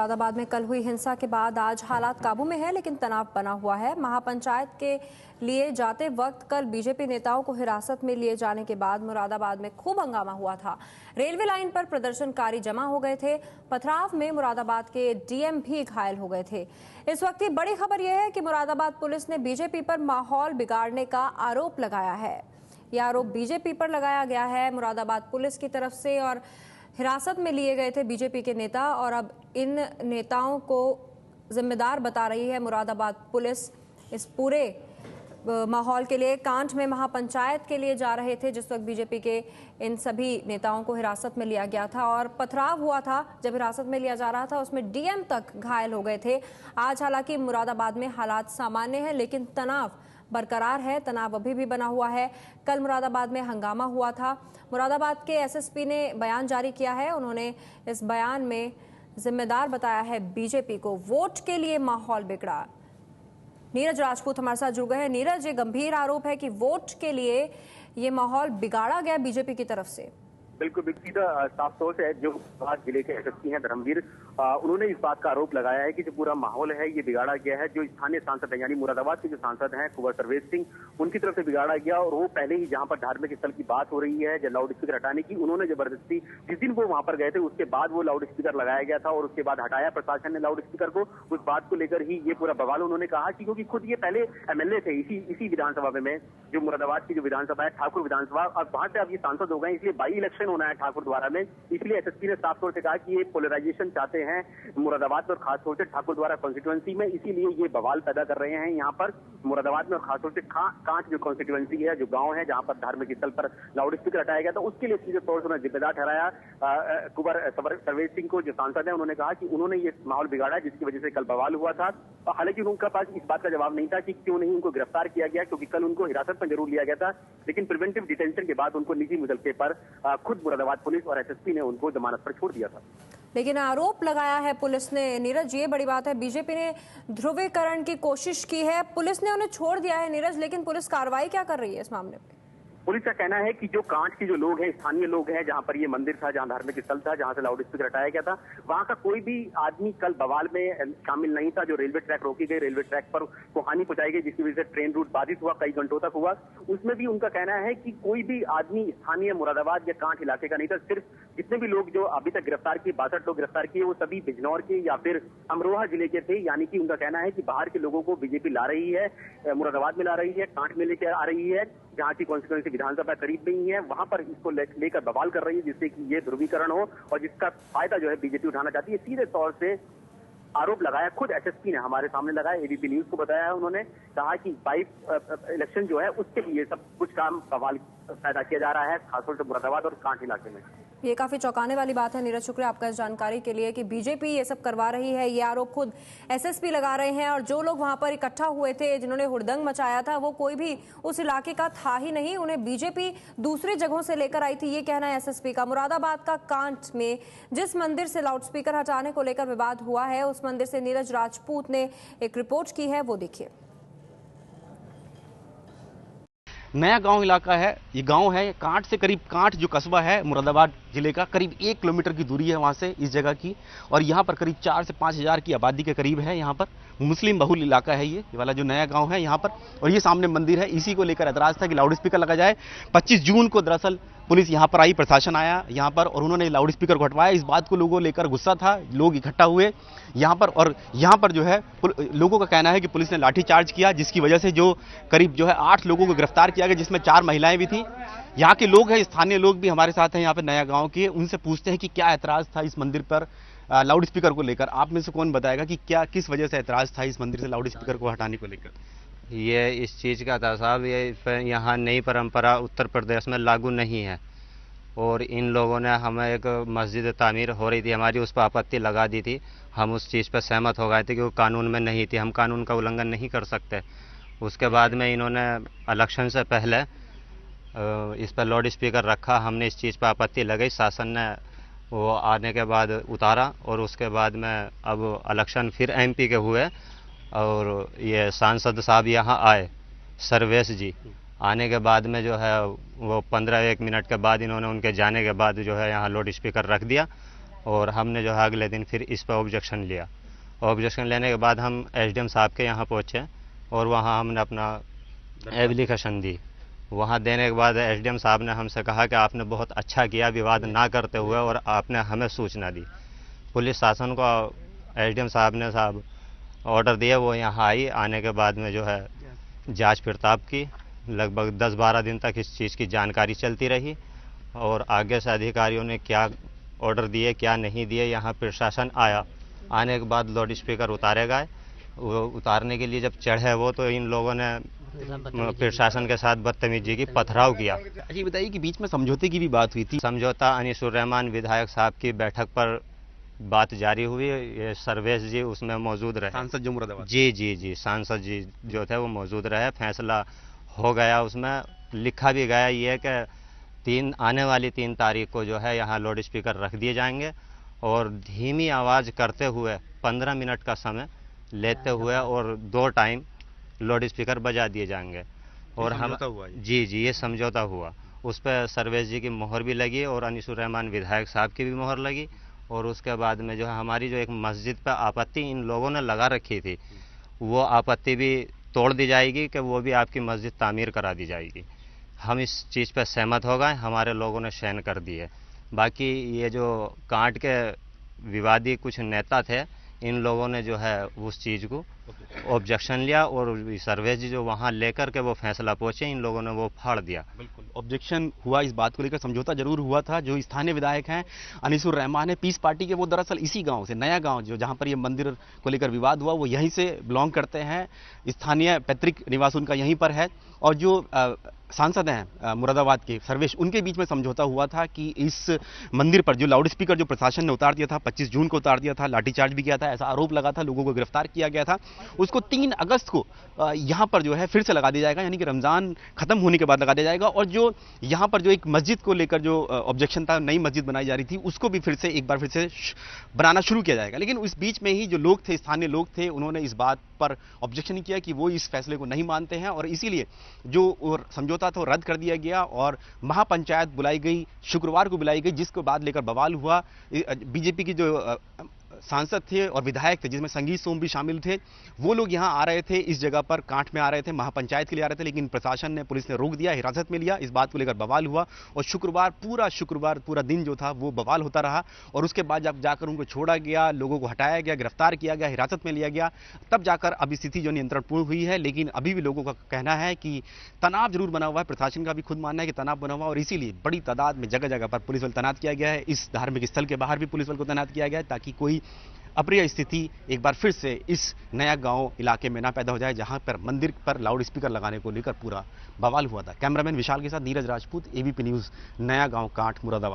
मुरादाबाद में कल हुई हिंसा के बाद आज हालात काबू में है, लेकिन तनाव बना हुआ है। महापंचायत के लिए जाते वक्त कल बीजेपी नेताओं को हिरासत में लिए जाने के बाद मुरादाबाद में खूब हंगामा हुआ था। रेलवे लाइन पर प्रदर्शनकारी जमा हो गए थे। पथराव में मुरादाबाद के डीएम भी घायल हो गए थे। इस वक्त की बड़ी खबर यह है कि मुरादाबाद पुलिस ने बीजेपी पर माहौल बिगाड़ने का आरोप लगाया है। यह आरोप बीजेपी पर लगाया गया है मुरादाबाद पुलिस की तरफ से, और हिरासत में लिए गए थे बीजेपी के नेता, और अब इन नेताओं को जिम्मेदार बता रही है मुरादाबाद पुलिस। इस पूरे माहौल के लिए कांठ में महापंचायत के लिए जा रहे थे जिस वक्त बीजेपी के इन सभी नेताओं को हिरासत में लिया गया था और पथराव हुआ था। जब हिरासत में लिया जा रहा था उसमें डीएम तक घायल हो गए थे। आज हालांकि मुरादाबाद में हालात सामान्य है, लेकिन तनाव बरकरार है। तनाव अभी भी बना हुआ है। कल मुरादाबाद में हंगामा हुआ था। मुरादाबाद के एसएसपी ने बयान जारी किया है। उन्होंने इस बयान में जिम्मेदार बताया है बीजेपी को। वोट के लिए माहौल बिगड़ा। नीरज राजपूत हमारे साथ जुड़ गए हैं। नीरज, ये गंभीर आरोप है कि वोट के लिए ये माहौल बिगाड़ा गया बीजेपी की तरफ से। बिल्कुल सीधा साफ तौर से जो जिले के एसएसपी हैं धर्मवीर, उन्होंने इस बात का आरोप लगाया है कि जो पूरा माहौल है ये बिगाड़ा गया है। जो स्थानीय सांसद है यानी मुरादाबाद के जो सांसद हैं कुंवर सर्वेश सिंह, उनकी तरफ से बिगाड़ा गया। और वो पहले ही जहां पर धार्मिक स्थल की बात हो रही है, लाउड स्पीकर हटाने की, उन्होंने जबरदस्ती जिस दिन वो वहां पर गए थे उसके बाद वो लाउड स्पीकर लगाया गया था और उसके बाद हटाया प्रशासन ने लाउड स्पीकर को। उस बात को लेकर ही ये पूरा बवाल उन्होंने कहा कि क्योंकि खुद ये पहले एमएलए थे इसी विधानसभा में, जो मुरादाबाद की जो विधानसभा है ठाकुर विधानसभा, और वहां से अब ये सांसद हो गए, इसलिए बाई इलेक्शन होना है ठाकुर द्वारा में। इसलिए एसएसपी ने साफ तौर से कहा कि ये पोलराइजेशन चाहते हैं मुरादाबाद में और खासतौर से ठाकुर द्वारा कॉन्स्टिट्यूएंसी में, इसीलिए ये बवाल पैदा कर रहे हैं यहाँ पर मुरादाबाद में। और खासतौर से कांच जो कॉन्स्टिट्यूएंसी है, जो गांव है जहां पर धार्मिक स्थल पर लाउड स्पीकर हटाया गया था, उसके लिए सीधे तौर से उन्होंने जिम्मेदार ठहराया कुंवर सर्वेश सिंह को, जो सांसद है। उन्होंने कहा कि उन्होंने ये माहौल बिगाड़ा जिसकी वजह से कल बवाल हुआ था। हालांकि उनके पास इस बात का जवाब नहीं था कि क्यों नहीं उनको गिरफ्तार किया गया, क्योंकि कल उनको हिरासत में जरूर लिया गया था, लेकिन प्रिवेंटिव डिटेंशन के बाद उनको निजी मुजल्के पर खुद मुरादाबाद पुलिस और एसएसपी ने उनको जमानत पर छोड़ दिया था। लेकिन आरोप लगाया है पुलिस ने। नीरज, ये बड़ी बात है। बीजेपी ने ध्रुवीकरण की कोशिश की है, पुलिस ने उन्हें छोड़ दिया है। नीरज, लेकिन पुलिस कार्रवाई क्या कर रही है इस मामले में? पुलिस का कहना है कि जो कांच के जो लोग हैं, स्थानीय लोग हैं, जहां पर ये मंदिर था, जहां धार्मिक स्थल था, जहां से लाउड स्पीकर हटाया गया था, वहां का कोई भी आदमी कल बवाल में शामिल नहीं था। जो रेलवे ट्रैक रोकी गई, रेलवे ट्रैक पर को हानि पहुंचाई गई, जिसकी वजह से ट्रेन रूट बाधित हुआ, कई घंटों तक हुआ, उसमें भी उनका कहना है कि कोई भी आदमी स्थानीय मुरादाबाद या कांच इलाके का नहीं था। सिर्फ जितने भी लोग जो अभी तक गिरफ्तार किए, 62 लोग गिरफ्तार किए, वो सभी बिजनौर के या फिर अमरोहा जिले के थे। यानी कि उनका कहना है कि बाहर के लोगों को बीजेपी ला रही है, मुरादाबाद में ला रही है, कांच में लेकर आ रही है, जहां की कॉन्स्टिट्यूएंसी विधानसभा करीब नहीं है, वहां पर इसको लेकर बवाल कर रही है, जिससे कि ये ध्रुवीकरण हो और जिसका फायदा जो है बीजेपी उठाना चाहती है। सीधे तौर से आरोप लगाया खुद एसएसपी ने हमारे सामने लगाया, एबीपी न्यूज को बताया है। उन्होंने कहा कि बाई इलेक्शन जो है उसके लिए सब कुछ काम बवाल पैदा किया जा रहा है, खासतौर से मुरादाबाद और कांच इलाके में। ये काफी चौंकाने वाली बात है। नीरज, शुक्रिया आपका इस जानकारी के लिए कि बीजेपी ये सब करवा रही है। ये आरोप खुद एसएसपी लगा रहे हैं, और जो लोग वहां पर इकट्ठा हुए थे, जिन्होंने हुड़दंग मचाया था, वो कोई भी उस इलाके का था ही नहीं। उन्हें बीजेपी दूसरी जगहों से लेकर आई थी, ये कहना है एसएसपी का। मुरादाबाद का कांच में जिस मंदिर से लाउडस्पीकर हटाने को लेकर विवाद हुआ है, उस मंदिर से नीरज राजपूत ने एक रिपोर्ट की है, वो देखिए। नया गांव इलाका है, ये गांव है कांठ से करीब, कांठ जो कस्बा है मुरादाबाद जिले का, करीब 1 किलोमीटर की दूरी है वहां से इस जगह की। और यहाँ पर करीब 4 से 5 हज़ार की आबादी के करीब है। यहाँ पर मुस्लिम बहुल इलाका है ये वाला जो नया गांव है यहाँ पर। और ये सामने मंदिर है, इसी को लेकर ऐतराज था कि लाउड स्पीकर लगा जाए। 25 जून को दरअसल पुलिस यहाँ पर आई, प्रशासन आया यहाँ पर, और उन्होंने लाउड स्पीकर को हटवाया। इस बात को लोगों लेकर गुस्सा था, लोग इकट्ठा हुए यहाँ पर, और यहाँ पर जो है लोगों का कहना है कि पुलिस ने लाठीचार्ज किया, जिसकी वजह से जो करीब जो है 8 लोगों को गिरफ्तार किया गया, जिसमें 4 महिलाएं भी थी। यहाँ के लोग हैं, स्थानीय लोग भी हमारे साथ हैं यहाँ पे नया गांव के, उनसे पूछते हैं कि क्या ऐतराज था इस मंदिर पर लाउड स्पीकर को लेकर। आप में से कौन बताएगा कि क्या किस वजह से ऐतराज था इस मंदिर से लाउड स्पीकर को हटाने को लेकर? ये इस चीज़ का था साहब, ये यहाँ नई परंपरा उत्तर प्रदेश में लागू नहीं है, और इन लोगों ने हमें एक मस्जिद तामीर हो रही थी हमारी, उस पर आपत्ति लगा दी थी। हम उस चीज़ पर सहमत हो गए थे कि वो कानून में नहीं थी, हम कानून का उल्लंघन नहीं कर सकते। उसके बाद में इन्होंने इलेक्शन से पहले इस पर लाउड स्पीकर रखा, हमने इस चीज़ पर आपत्ति लगाई, शासन ने वो आने के बाद उतारा, और उसके बाद में अब इलेक्शन फिर एमपी के हुए, और ये सांसद साहब यहाँ आए, सर्वेश जी, आने के बाद में जो है वो 15-1 मिनट के बाद इन्होंने उनके जाने के बाद जो है यहाँ लाउड स्पीकर रख दिया, और हमने जो है अगले दिन फिर इस पर ऑब्जेक्शन लिया। ऑब्जेक्शन लेने के बाद हम एसडीएम साहब के यहाँ पहुँचे और वहाँ हमने अपना एप्लीकेशन दी। वहाँ देने के बाद एसडीएम साहब ने हमसे कहा कि आपने बहुत अच्छा किया विवाद ना करते हुए और आपने हमें सूचना दी। पुलिस शासन को एसडीएम साहब ने ऑर्डर दिया, वो यहाँ आई। आने के बाद में जो है जांच पड़ताल की। लगभग 10-12 दिन तक इस चीज़ की जानकारी चलती रही और आगे से अधिकारियों ने क्या ऑर्डर दिए क्या नहीं दिए, यहाँ प्रशासन आया। आने के बाद लाउड स्पीकर उतारे गए। वो उतारने के लिए जब चढ़े वो तो इन लोगों ने प्रशासन के साथ बदतमीजी की, पथराव किया। अच्छा ये बताइए कि बीच में समझौते की भी बात हुई थी। समझौता अनीसुर रहमान विधायक साहब की बैठक पर बात जारी हुई। ये सर्वेश जी उसमें मौजूद रहे, सांसद जो मुरादाबाद। जी सांसद जी जो थे वो मौजूद रहे। फैसला हो गया, उसमें लिखा भी गया ये कि आने वाली 3 तारीख को जो है यहाँ लाउड स्पीकर रख दिए जाएंगे और धीमी आवाज़ करते हुए 15 मिनट का समय लेते हुए और 2 टाइम लाउड स्पीकर बजा दिए जाएंगे। और हम जी ये समझौता हुआ। उस पर सर्वेश जी की मोहर भी लगी और अनीसुर रहमान विधायक साहब की भी मोहर लगी। और उसके बाद में जो है हमारी जो एक मस्जिद पर आपत्ति इन लोगों ने लगा रखी थी, वो आपत्ति भी तोड़ दी जाएगी कि वो भी आपकी मस्जिद तामीर करा दी जाएगी। हम इस चीज़ पर सहमत हो गए, हमारे लोगों ने साइन कर दिए। बाकी ये जो कांट के विवादी कुछ नेता थे, इन लोगों ने जो है उस चीज़ को ऑब्जेक्शन लिया और सर्वेश जी जो वहाँ लेकर के वो फैसला पहुँचे, इन लोगों ने वो फाड़ दिया। बिल्कुल ऑब्जेक्शन हुआ इस बात को लेकर, समझौता जरूर हुआ था। जो स्थानीय विधायक हैं अनीसुर रहमान है पीस पार्टी के, वो दरअसल इसी गांव से, नया गांव जो जहां पर ये मंदिर को लेकर विवाद हुआ, वो यहीं से बिलोंग करते हैं। स्थानीय पैतृक निवास उनका यहीं पर है। और जो सांसद हैं मुरादाबाद के सर्वेश, उनके बीच में समझौता हुआ था कि इस मंदिर पर जो लाउड स्पीकर जो प्रशासन ने उतार दिया था, 25 जून को उतार दिया था, लाठीचार्ज भी किया था, ऐसा आरोप लगा था, लोगों को गिरफ्तार किया गया था, उसको 3 अगस्त को यहाँ पर जो है फिर से लगा दिया जाएगा, यानी कि रमजान खत्म होने के बाद लगा दिया जाएगा। और जो यहाँ पर जो एक मस्जिद को लेकर जो ऑब्जेक्शन था, नई मस्जिद बनाई जा रही थी, उसको भी फिर से एक बार फिर से बनाना शुरू किया जाएगा। लेकिन उस बीच में ही जो लोग थे, स्थानीय लोग थे, उन्होंने इस बात पर ऑब्जेक्शन किया कि वो इस फैसले को नहीं मानते हैं और इसीलिए जो समझौता था वो रद्द कर दिया गया और महापंचायत बुलाई गई, शुक्रवार को बुलाई गई, जिसको बाद लेकर बवाल हुआ। बीजेपी की जो सांसद थे और विधायक थे, जिसमें संगीत सोम भी शामिल थे, वो लोग यहाँ आ रहे थे, इस जगह पर कांट में आ रहे थे, महापंचायत के लिए आ रहे थे, लेकिन प्रशासन ने, पुलिस ने रोक दिया, हिरासत में लिया। इस बात को लेकर बवाल हुआ और शुक्रवार पूरा दिन जो था वो बवाल होता रहा। और उसके बाद जब जाकर उनको छोड़ा गया, लोगों को हटाया गया, गिरफ्तार किया गया, हिरासत में लिया गया, तब जाकर अब स्थिति जो नियंत्रणपूर्ण हुई है। लेकिन अभी भी लोगों का कहना है कि तनाव जरूर बना हुआ है, प्रशासन का भी खुद मानना है कि तनाव बना हुआ, और इसीलिए बड़ी तादाद में जगह जगह पर पुलिस बल तैनात किया गया है। इस धार्मिक स्थल के बाहर भी पुलिस बल को तैनात किया गया है, ताकि कोई अप्रिय स्थिति एक बार फिर से इस नया गांव इलाके में ना पैदा हो जाए, जहां पर मंदिर पर लाउड स्पीकर लगाने को लेकर पूरा बवाल हुआ था। कैमरामैन विशाल के साथ नीरज राजपूत, एबीपी न्यूज़, नया गांव कांट, मुरादाबाद।